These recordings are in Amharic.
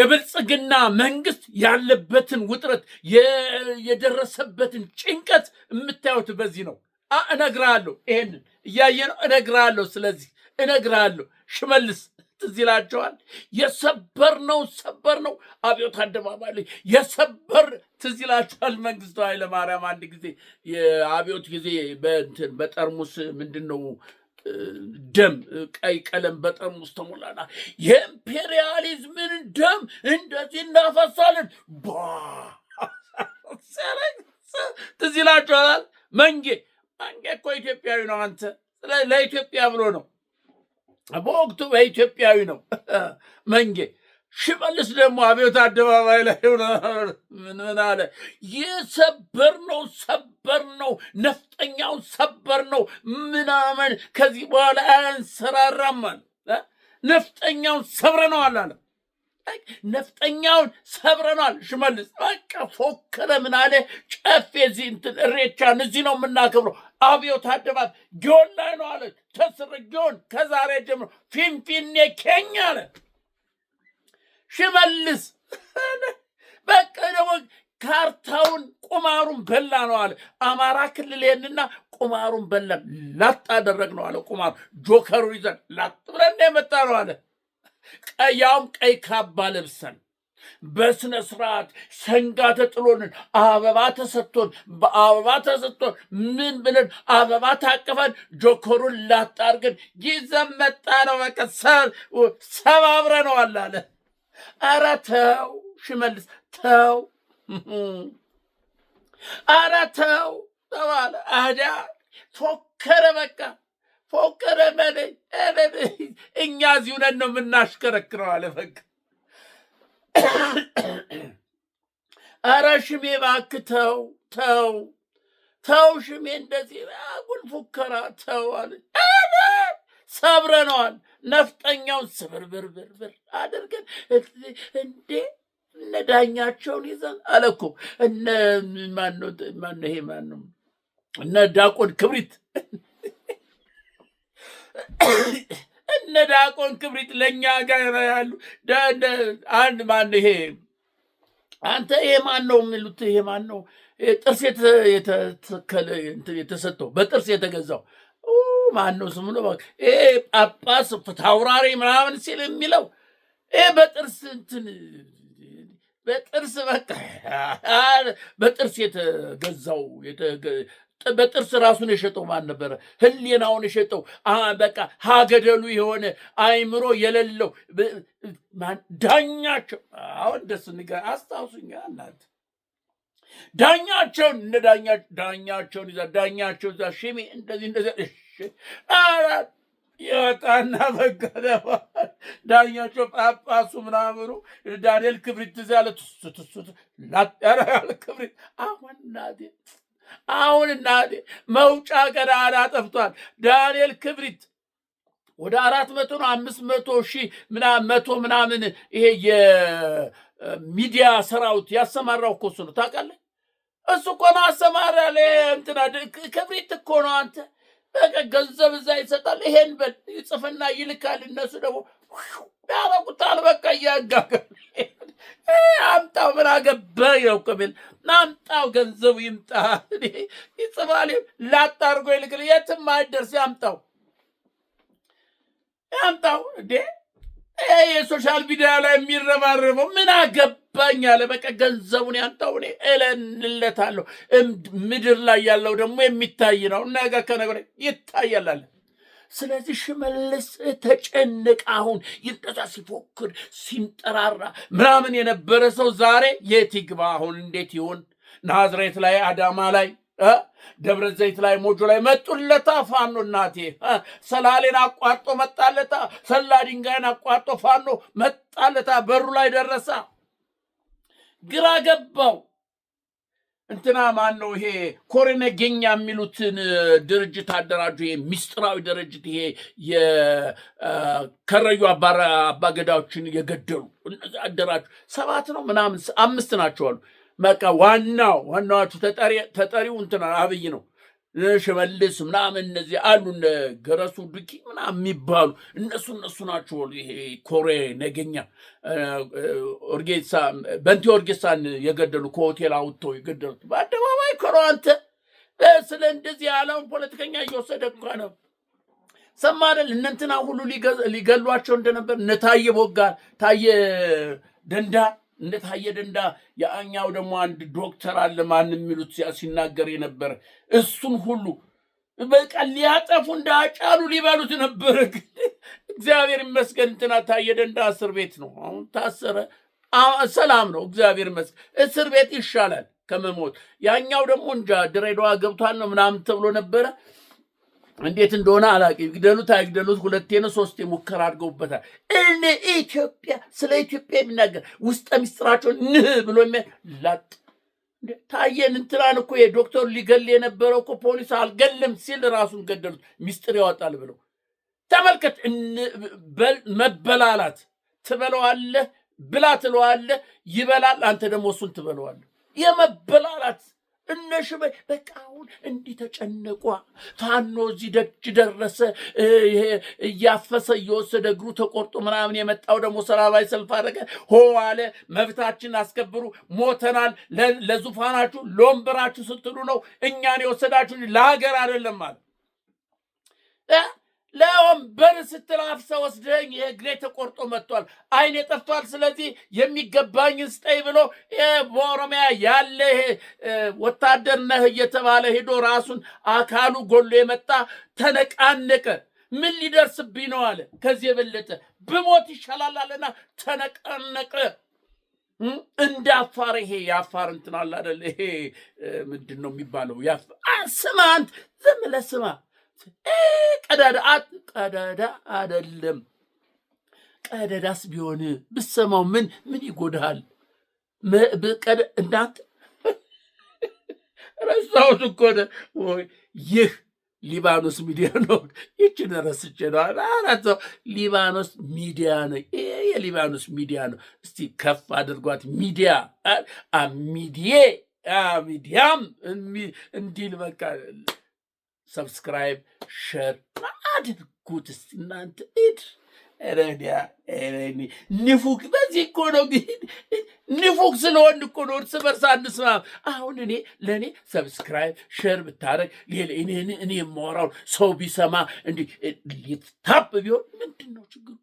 የብልጽግና መንግስት ያለበትን ውጥረት የደረሰበትን ጭንቀት የምታዩት በዚህ ነው። እነግራለሁ፣ ይሄንን እያየ ነው እነግራለሁ። ስለዚህ እነግራለሁ። ሽመልስ ትዝ ይላቸዋል። ሰበር ነው አብዮት አደባባይ ላይ የሰበር ትዝ ይላቸዋል። መንግስቱ ኃይለማርያም አንድ ጊዜ የአብዮት ጊዜ በጠርሙስ ምንድን ነው ደም ቀይ ቀለም በጠርሙስ ተሞላና የኢምፔሪያሊዝምን ደም እንደዚህ እናፈሳለን ትዝ ይላቸዋል። መንጌ እኮ ኢትዮጵያዊ ነው። አንተ ለኢትዮጵያ ብሎ ነው በወቅቱ በኢትዮጵያዊ ነው መንጌ። ሽመልስ ደግሞ አብዮት አደባባይ ላይ ምን አለ? ሰበር ነው ነፍጠኛውን ሰበር ነው ምናምን ከዚህ በኋላ አያንሰራራም አለ። ነፍጠኛውን ሰብረነዋል አለ። ነፍጠኛውን ሰብረናል። ሽመልስ በቃ ፎከረ። ምን አለ? ጨፌ እዚህ እሬቻን እዚህ ነው የምናከብረው። አብዮት አደባባይ ጊዮን ላይ ነው አለ። ተስር ጊዮን ከዛሬ ጀምሮ ፊንፊኔ ኬኛ አለ ሽመልስ። በቃ ደግሞ ካርታውን ቁማሩን በላ ነው አለ። አማራ ክልል ይሄንና ቁማሩን በላ ላጥ አደረግ ነው አለ። ቁማሩ ጆከሩን ይዘን ላጥ ብለን የመጣ ነው አለ። ያውም ቀይ ካባ ለብሰን በስነ ስርዓት ሰንጋ ተጥሎንን አበባ ተሰጥቶን ምን ብለን አበባ ታቅፈን ጆከሩን ላጥ አድርገን ይዘን መጣ ነው። በቃ ሰባብረነዋል አለ። ኧረ ተው ሽመልስ ተው፣ ኧረ ተው ተባለ። አዳ ፎከረ። በቃ ፎከረ። እኛ እዚሁ ነን ነው የምናሽከረክረው አለ። በቃ ኧረ ሽሜ እባክህ ተው ሽሜ፣ እንደዚህ አጉል ፉከራ ተው አለ። ሰብረነዋል። ነፍጠኛውን ስብርብርብርብር አድርገን እንዴ እነ ዳኛቸውን ይዘን አለ እኮ እነ ዳቆን ክብሪት እነ ዳቆን ክብሪት ለእኛ ጋር ያሉ አንድ ማን ይሄ አንተ ይሄ ማን ነው የሚሉት? ይሄ ማን ነው? ጥርስ የተተከለ የተሰጠው በጥርስ የተገዛው ማን ነው ስሙ? ነው ጳጳስ ታውራሪ ምናምን ሲል የሚለው በጥርስ በጥርስ በቃ በጥርስ የተገዛው በጥርስ ራሱን የሸጠው ማን ነበረ? ህሊናውን የሸጠው በቃ ሀገደሉ የሆነ አይምሮ የሌለው ዳኛቸው። አሁን ደስ ንገር አስታውሱኛ እናት ዳኛቸውን እነ ዳኛቸውን ይዛ ዳኛቸው ዛ ሽሜ እንደዚህ ይወጣና በቃ ዳኛቸው ጳጳሱ ምናምኑ ዳንኤል ክብሪት ትዝ ያለ ያለ ክብሪት አሁን እናቴ መውጫ ቀዳዳ ጠፍቷል። ዳንኤል ክብሪት ወደ 400 ነው 500,000 ምናምን ይሄ የሚዲያ ሰራዊት ያሰማራው እኮ እሱ ነው። ታውቃለህ? እሱ እኮ ነው አሰማራ እንትና ክብሪት እኮ ነው። አንተ በቃ ገንዘብ እዛ ይሰጣል። ይሄን በል ይጽፍና ይልካል። እነሱ ደግሞ ያረቁታል። በቃ እያጋገር አምጣው ምን አገባህ ነው ከሚል አምጣው ገንዘቡ ይምጣ ይጽፋል። ላጥ አድርጎ ይልክል። የትም አይደርስ። ያምጣው እንዴ የሶሻል ሚዲያ ላይ የሚረባረበው ምን አገባኝ አለ። በቃ ገንዘቡን ያንጣው። እኔ እለንለታለሁ። ምድር ላይ ያለው ደግሞ የሚታይ ነው። ነገ ከነገ ይታያል አለ። ስለዚህ ሽመልስ ተጨነቀ። አሁን ይንጠዛ ሲፎክር ሲንጠራራ ምናምን የነበረ ሰው ዛሬ የት ይግባ? አሁን እንዴት ይሆን? ናዝሬት ላይ፣ አዳማ ላይ፣ ደብረ ዘይት ላይ፣ ሞጆ ላይ መጡለታ። ፋኖ እናቴ ሰላሌን አቋርጦ መጣለታ። ሰላ ድንጋይን አቋርጦ ፋኖ መጣለታ። በሩ ላይ ደረሳ። ግራ ገባው። እንትና ማን ነው ይሄ ኮሬነገኛ የሚሉትን ድርጅት አደራጁ። ይሄ ሚስጥራዊ ድርጅት ይሄ የከረዩ አባገዳዎችን የገደሉ እነዚህ አደራጁ 7 ነው ምናምን 5 ናቸው አሉ። በቃ ዋናዎቹ ተጠሪው እንትና አብይ ነው። ሽመልስ ምናምን እነዚህ አሉ ገረሱ ዱኪ ምናምን የሚባሉ እነሱ ናቸው። ይሄ ኮሬ ነገኛ ኦርጌሳ በንቲ ኦርጌሳን የገደሉ ከሆቴል አውጥተው የገደሉት በአደባባይ ኮሮ አንተ ስለ እንደዚህ ያለውን ፖለቲከኛ እየወሰደ እኮ ነው። ሰማደል እነንትና ሁሉ ሊገሏቸው እንደነበር ታየ ቦጋለ ታየ ደንዳ እንደታየ ደንዳ ያኛው ደግሞ አንድ ዶክተር አለ ማን የሚሉት ሲናገር የነበረ እሱን ሁሉ በቃ ሊያጠፉ እንዳጫሉ ሊባሉት ነበር። እግዚአብሔር ይመስገን እንትና ታየ ደንዳ እስር ቤት ነው አሁን ታሰረ። ሰላም ነው እግዚአብሔር ይመስገን። እስር ቤት ይሻላል ከመሞት። ያኛው ደግሞ እንጃ ድሬዳዋ ገብቷል ነው ምናምን ተብሎ ነበረ። እንዴት እንደሆነ አላውቅም። ይግደሉት አይግደሉት ሁለቴ ነው ሶስቴ ሙከራ አድርገውበታል። እኔ ኢትዮጵያ ስለ ኢትዮጵያ የሚናገር ውስጠ ሚስጥራቸው ንህ ብሎ ላጥ ታየን እንትናን እኮ የዶክተር ሊገል የነበረው እኮ ፖሊስ አልገልም ሲል ራሱን ገደሉት። ሚስጥር ያወጣል ብለው ተመልከት። መበላላት ትበለዋለህ፣ ብላ ትለዋለህ፣ ይበላል። አንተ ደግሞ እሱን ትበለዋለህ። የመበላላት እነሽበይ በቃ አሁን እንዲህ ተጨነቋ። ፋኖ እዚህ ደጅ ደረሰ። ይሄ እያፈሰ እየወሰደ እግሩ ተቆርጦ ምናምን የመጣው ደግሞ ሰላማዊ ሰልፍ አደረገ። ሆ አለ መብታችን አስከብሩ፣ ሞተናል፣ ለዙፋናችሁ ለወንበራችሁ ስትሉ ነው እኛን የወሰዳችሁ ለሀገር አይደለም አለ። ለወንበር ስትል አፍሰህ ወስደኝ የእግሬ ተቆርጦ መጥቷል፣ አይኔ ጠፍቷል፣ ስለዚህ የሚገባኝን ስጠኝ ብሎ በኦሮሚያ ያለ ወታደር ነህ እየተባለ ሄዶ ራሱን አካሉ ጎሎ የመጣ ተነቃነቀ። ምን ሊደርስብኝ ነው አለ። ከዚህ የበለጠ ብሞት ይሻላል አለና ተነቃነቀ። እንደ አፋር ይሄ የአፋር እንትን አለ አይደል? ይሄ ምንድን ነው የሚባለው? ስማ አንተ ዝም ብለህ ስማ። ቀዳዳ አይደለም። ቀዳዳስ ቢሆን ብሰማው ምን ይጎዳል? እናት ረሳሁት እኮ ወይ ይህ ሊባኖስ ሚዲያ ነው። ይችን ረስቼ ነው። አራት ሊባኖስ ሚዲያ ነው። የሊባኖስ ሚዲያ ነው። እስቲ ከፍ አድርጓት። ሚዲያም እንዲል በቃ ሰብስክራይብ ሸር አድርጉት እስቲ እናንተ። ንፉግ በዚህ እኮ ነው። ንፉግ ስለሆን እኮ ነው እርስ በርስ አንስማም። አሁን ለእኔ ሰብስክራይብ ሸር ብታረግ እኔ የማወራውን ሰው ቢሰማ እንዲህ ታፕ ቢሆን ምንድን ነው ችግሩ?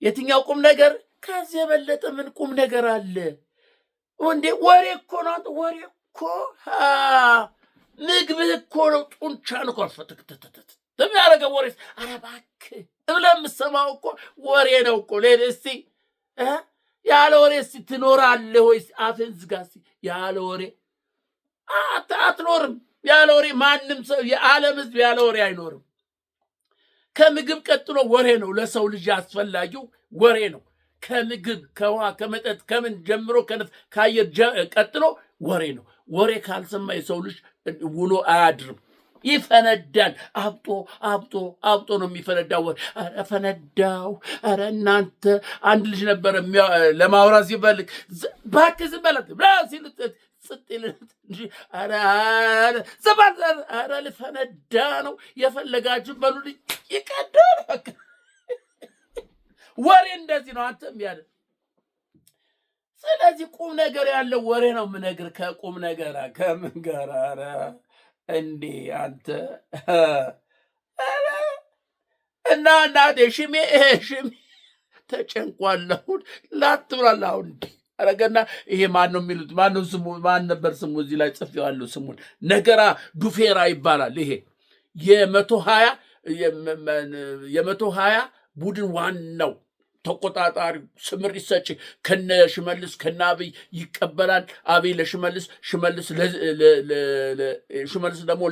የትኛው ቁም ነገር? ከዚህ የበለጠ ምን ቁም ነገር አለ እንዴ? ወሬ እኮ ነው። ወሬ እኮ ምግብህ እኮ ነው። ጡንቻን እኮ ፈትክተተተ የሚያደርገው ወሬ። ኧረ እባክህ ብለህ የምትሰማው እኮ ወሬ ነው እኮ። እስቲ ያለ ወሬ እስቲ ትኖራለህ ወይ? አፍህን ዝጋ እስቲ። ያለ ወሬ አትኖርም። ያለ ወሬ ማንም ሰው የዓለም ሕዝብ ያለ ወሬ አይኖርም። ከምግብ ቀጥሎ ወሬ ነው። ለሰው ልጅ አስፈላጊው ወሬ ነው። ከምግብ ከውሃ ከመጠጥ ከምን ጀምሮ ከአየር ቀጥሎ ወሬ ነው። ወሬ ካልሰማ የሰው ልጅ ውሎ አያድርም፣ ይፈነዳል። አብጦ ነው የሚፈነዳው። ወሬ ኧረ ፈነዳው። ኧረ እናንተ አንድ ልጅ ነበረ ለማውራት ሲፈልግ እባክህ ዝም በላት ሲሉት ጽጥልት እንጂ ኧረ ልፈነዳ ነው የፈለጋችሁ በሉልኝ። ይቀዳል በቃ ወሬ እንደዚህ ነው። አንተም ያለ ስለዚህ ቁም ነገር ያለው ወሬ ነው የምነግርህ። ከቁም ነገር ከምን ጋር እንዴ አንተ እና እናቴ ሽሜ ተጨንቋለሁ ላትብላል። አሁን አረገና ይሄ ማን ነው የሚሉት? ማን ስሙ? ማን ነበር ስሙ? እዚህ ላይ ጽፌዋለሁ ስሙን። ነገራ ዱፌራ ይባላል። ይሄ የ120 ቡድን ዋናው ተቆጣጣሪ ስምሪት ሰጪ ከነ ሽመልስ ከነ አብይ ይቀበላል። አብይ ለሽመልስ፣ ሽመልስ ደግሞ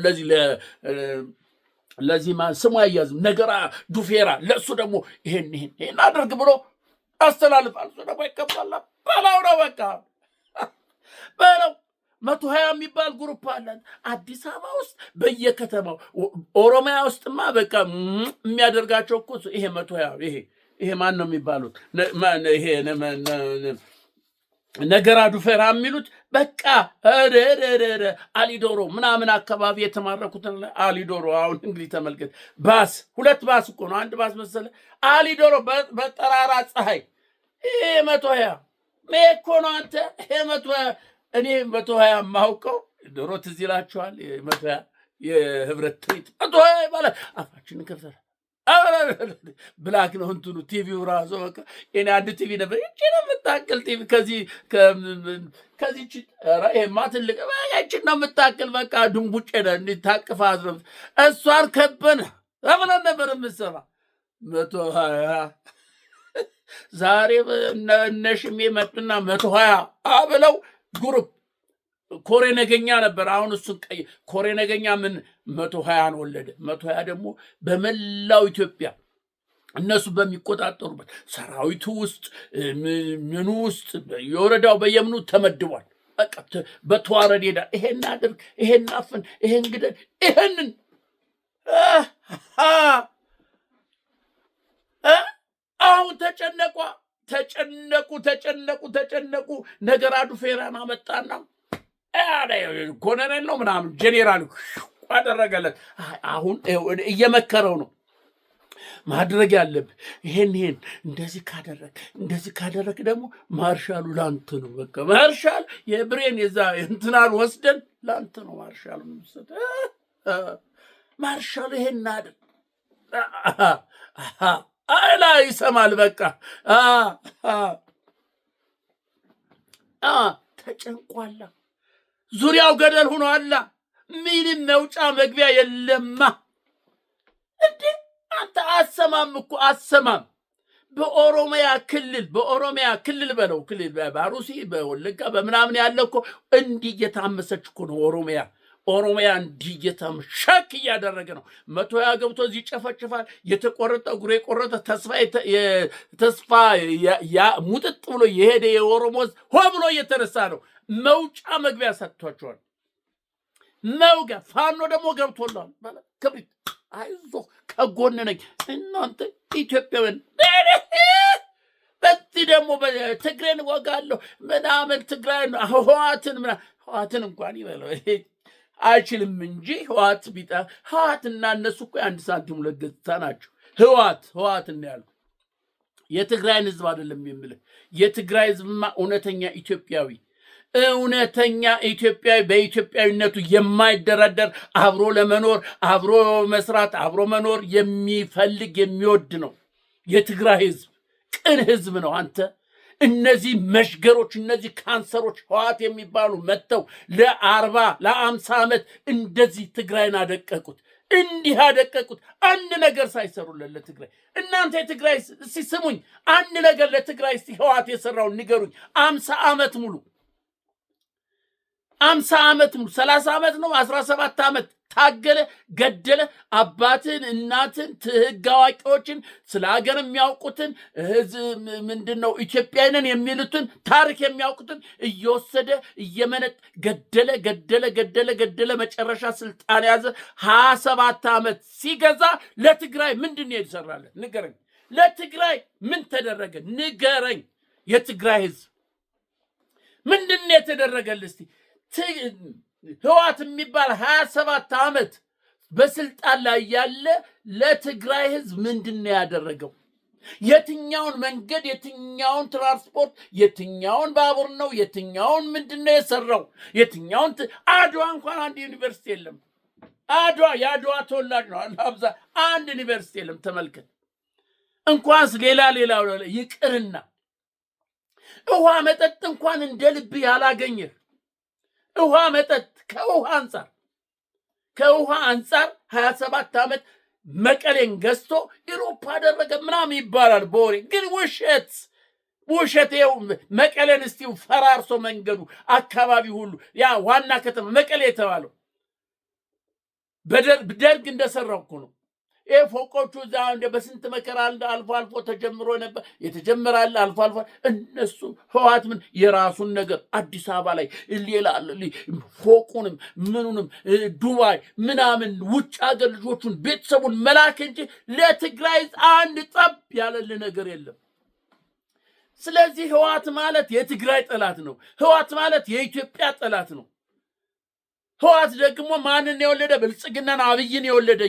ለዚህ ማን ስሙ አያዝም ነገራ ዱፌራ ለእሱ ደግሞ ይሄን አድርግ ብሎ አስተላልፋል። እሱ ደግሞ ይቀበላል። በላው ነው በቃ በላው። 120 የሚባል ግሩፕ አለን አዲስ አበባ ውስጥ በየከተማው። ኦሮሚያ ውስጥማ በቃ የሚያደርጋቸው እኮ ይሄ 120 ይሄ ማን ነው የሚባሉት? ይሄ ነገራዱ ፈራ የሚሉት በቃ አሊዶሮ ምናምን አካባቢ የተማረኩትን አሊዶሮ አሁን እንግዲህ ተመልከት። ባስ 2 ባስ እኮ ነው፣ 1 ባስ መሰለ። አሊዶሮ በጠራራ ፀሐይ ይሄ 120 እኮ ነው። አንተ ይሄ 120 እኔ 120 የማውቀው ዶሮ ትዝ ይላችኋል። 120 የህብረት ትርኢት 120 ይባላል። አፋችንን ከፍተን ብላክ ነው እንትኑ ቲቪው ራሱ በቃ የኔ አንድ ቲቪ ነበር። እቺ ነው የምታክል ቲቪ ከዚህ ይሄማ ትልቅ እቺ ነው የምታክል በቃ ድንቡጭ እንዲታቅፋ አዝረብ እሷን ከበን አብረን ነበር የምትሰማ 120 ዛሬ እነሽሜ መጡና 120 አብለው ግሩፕ ኮሬ ነገኛ ነበር። አሁን እሱን ቀይ ኮሬ ነገኛ ምን 120 ወለደ። 120 ደግሞ በመላው ኢትዮጵያ እነሱ በሚቆጣጠሩበት ሰራዊቱ ውስጥ ምኑ ውስጥ የወረዳው በየምኑ ተመድቧል። በቃ በተዋረድ ሄዳ ይሄን አድርግ፣ ይሄን አፍን፣ ይሄን ግደል፣ ይሄንን አሁን ተጨነቁ። ነገራዱ ፌራን አመጣና ኮሎኔል ነው ምናምን ጄኔራል አደረገለት። አሁን እየመከረው ነው ማድረግ ያለብህ ይሄን እንደዚህ ካደረግ ደግሞ ማርሻሉ ላንተ ነው። በቃ ማርሻል የብሬን የዛ እንትናል ወስደን ላንተ ነው ማርሻሉ ምሰጥ ማርሻሉ ይሄን አድርግ አይላ ይሰማል። በቃ ተጨንቋላ። ዙሪያው ገደል ሆኗል። ምንም መውጫ መግቢያ የለማ። እንዴ አንተ አሰማም። በኦሮሚያ ክልል በለው ክልል በአሩሲ በወለጋ በምናምን ያለው እኮ እንዲህ እየታመሰች እኮ ነው ኦሮሚያ እንዲህ እየተምሸክ እያደረገ ነው። 120 ገብቶ እዚህ ይጨፈጭፋል። የተቆረጠ እግሩ የቆረጠ ተስፋ ሙጥጥ ብሎ የሄደ የኦሮሞ ሆ ብሎ እየተነሳ ነው። መውጫ መግቢያ ሰጥቷቸዋል። መውጊያ ፋኖ ደግሞ ገብቶላል። ክብሪት አይዞ ከጎን ነኝ እናንተ ኢትዮጵያውያን። በዚህ ደግሞ ትግሬን ወጋለሁ ምናምን ትግራይ ህዋትን እንኳን ይበለው አይችልም እንጂ ህዋትና እነሱ እኮ አንድ ሳንቲም ሁለት ገጽታ ናቸው። ህዋት እና ያልኩ የትግራይን ህዝብ አይደለም የምልህ። የትግራይ ህዝብማ እውነተኛ ኢትዮጵያዊ በኢትዮጵያዊነቱ የማይደራደር አብሮ ለመኖር አብሮ መስራት አብሮ መኖር የሚፈልግ የሚወድ ነው። የትግራይ ህዝብ ቅን ህዝብ ነው። አንተ እነዚህ መሽገሮች እነዚህ ካንሰሮች ህዋት የሚባሉ መጥተው ለ50 ዓመት እንደዚህ ትግራይን አደቀቁት። እንዲህ አደቀቁት። አንድ ነገር ሳይሰሩለት ለትግራይ። እናንተ የትግራይ ሲስሙኝ አንድ ነገር ለትግራይ ህዋት የሰራውን ንገሩኝ። 50 ዓመት ሙሉ 30 ዓመት ነው 17 ዓመት ታገለ፣ ገደለ። አባትን እናትን ህግ አዋቂዎችን ስለ ሀገር የሚያውቁትን ምንድነው ኢትዮጵያንን የሚሉትን ታሪክ የሚያውቁትን እየወሰደ እየመነጥ ገደለ። መጨረሻ ስልጣን ያዘ። 27 ዓመት ሲገዛ ለትግራይ ምንድን ነው የሰራለት? ንገረኝ። ለትግራይ ምን ተደረገ? ንገረኝ። የትግራይ ህዝብ ምንድን ነው የተደረገልህ? እስቲ ህዋት የሚባል 27 ዓመት በስልጣን ላይ ያለ ለትግራይ ህዝብ ምንድን ነው ያደረገው? የትኛውን መንገድ፣ የትኛውን ትራንስፖርት፣ የትኛውን ባቡር ነው? የትኛውን ምንድን ነው የሰራው? የትኛውን አድዋ እንኳን አንድ ዩኒቨርሲቲ የለም። የአድዋ ተወላጅ ነው አብዛ። አንድ ዩኒቨርሲቲ የለም። ተመልከት። እንኳንስ ሌላ ይቅርና ውሃ መጠጥ እንኳን እንደ ልብ ያላገኘህ ውሃ መጠጥ ከውሃ አንጻር 27 ዓመት መቀሌን ገዝቶ ኢሮፓ አደረገ ምናምን ይባላል በወሬ ግን ውሸት። ይኸው መቀሌን እስቲ ፈራርሶ መንገዱ አካባቢ ሁሉ ያ ዋና ከተማ መቀሌ የተባለው በደርግ እንደሰራው እኮ ነው። ይሄ ፎቆቹ እዛ እንደ በስንት መከራ አልፎ ተጀምሮ ነበር። የተጀመራል አልፎ እነሱ ህዋት ምን የራሱን ነገር አዲስ አበባ ላይ ሌላ ፎቁንም ምኑንም ዱባይ ምናምን ውጭ ሀገር ልጆቹን ቤተሰቡን መላክ እንጂ ለትግራይ አንድ ጠብ ያለል ነገር የለም። ስለዚህ ህወሓት ማለት የትግራይ ጠላት ነው። ህወሓት ማለት የኢትዮጵያ ጠላት ነው። ህወሓት ደግሞ ማንን የወለደ? ብልጽግናን፣ አብይን የወለደ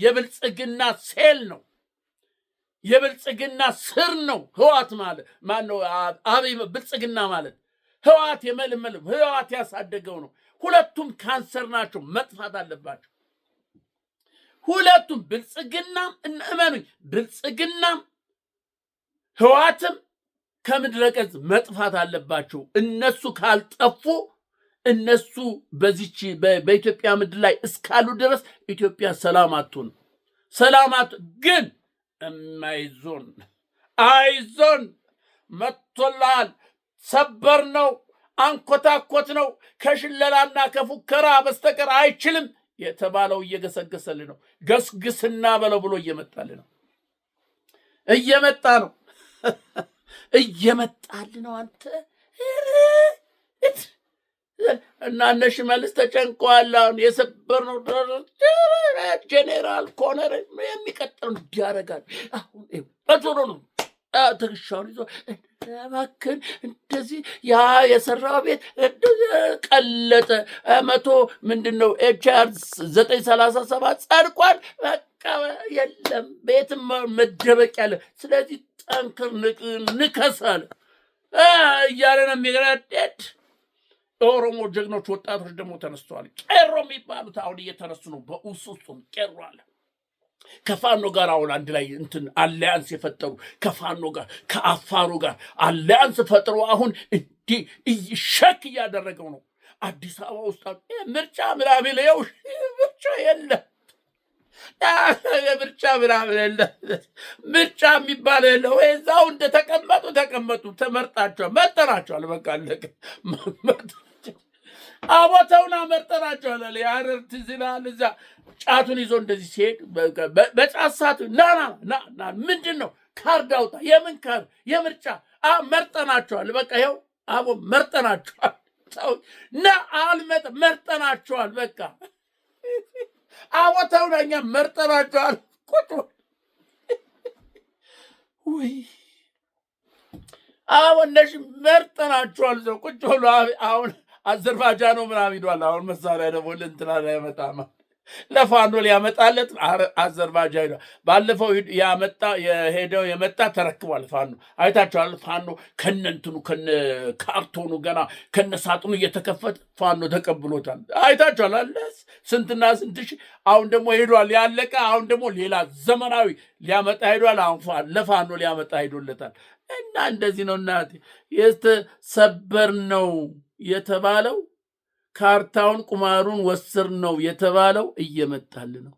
የብልጽግና ሴል ነው። የብልጽግና ስር ነው ህወሓት ማለት። ማነው? አብይ ብልጽግና ማለት ህወሓት የመልመል ህወሓት ያሳደገው ነው። ሁለቱም ካንሰር ናቸው፣ መጥፋት አለባቸው። ሁለቱም ብልጽግናም እመኑኝ፣ ብልጽግናም ህወሓትም ከምድረ ገጽ መጥፋት አለባቸው። እነሱ ካልጠፉ እነሱ በዚች በኢትዮጵያ ምድር ላይ እስካሉ ድረስ ኢትዮጵያ ሰላም አትሆንም። ግን አይዞን መጥቶላል፣ ሰበር ነው፣ አንኮታኮት ነው፣ ከሽለላና ከፉከራ በስተቀር አይችልም የተባለው እየገሰገሰልህ ነው። ገስግስና በለው ብሎ እየመጣልህ ነው። እየመጣልህ ነው። አንተ እና እነ ሽመልስ ተጨንቀዋል። አሁን የሰበር ነው ጄኔራል ኮነር የሚቀጥለው እንዲያደርጋል። አሁን በጆሮ ነው ትከሻውን ይዞ እባክህን እንደዚህ ያ የሰራው ቤት ቀለጠ 100 ምንድነው ኤችአር 937 ጸድቋል። በቃ የለም ቤትም መደበቅ ያለ። ስለዚህ ጠንክር ንከሳል እያለ ነው የሚገረደድ። ኦሮሞ ጀግኖች ወጣቶች ደግሞ ተነስተዋል። ቄሮ የሚባሉት አሁን እየተነሱ ነው። በኡሱሱም ቄሮ አለ። ከፋኖ ጋር አሁን አንድ ላይ አሊያንስ የፈጠሩ ከፋኖ ጋር ከአፋሩ ጋር አሊያንስ ፈጥሮ አሁን እንዲህ ሸክ እያደረገው ነው። አዲስ አበባ ውስጥ ምርጫ ምናምን ይኸው ምርጫ የለም። ምርጫ ምናምን የለም። ምርጫ የሚባል የለው። እዛው ተቀመጡ። ተመርጣቸዋል፣ መርጠናቸዋል። በቃ አለቀ። አቦታውን መርጠናቸዋል። ያረር ትዝ ይልሃል። እዛ ጫቱን ይዞ እንደዚህ ሲሄድ በጫት ሰዓት ና ምንድን ነው ካርድ አውጣ። የምን ካርድ? የምርጫ መርጠናቸዋል። በቃ ይኸው አቦ መርጠናቸዋል። ና መርጠናቸዋል። በቃ አቦታውን እኛ መርጠናቸዋል። ቁጭ ወይ አሁን እነሽ መርጠናቸዋል። ሰው ቁጭ ብሎ አሁን አዘርባጃን ነው ምናምን ሄዷል። አሁን መሳሪያ ደግሞ ለእንትና ላይ ያመጣማ ለፋኖ ሊያመጣለት አዘርባጃን ሄዷል። ባለፈው የመጣ ተረክቧል። ፋኖ አይታችኋል። ፋኖ ከነንትኑ ከካርቶኑ ገና ከነሳጥኑ እየተከፈተ ፋኖ ተቀብሎታል። አይታችኋል አለ ስንትና ስንት ሺህ። አሁን ደግሞ ሄዷል ያለቀ። አሁን ደግሞ ሌላ ዘመናዊ ሊያመጣ ሄዷል። አሁን ለፋኖ ሊያመጣ ሄዶለታል። እና እንደዚህ ነው እናቴ የተሰበር ነው የተባለው። ካርታውን ቁማሩን ወስር ነው የተባለው እየመጣል ነው።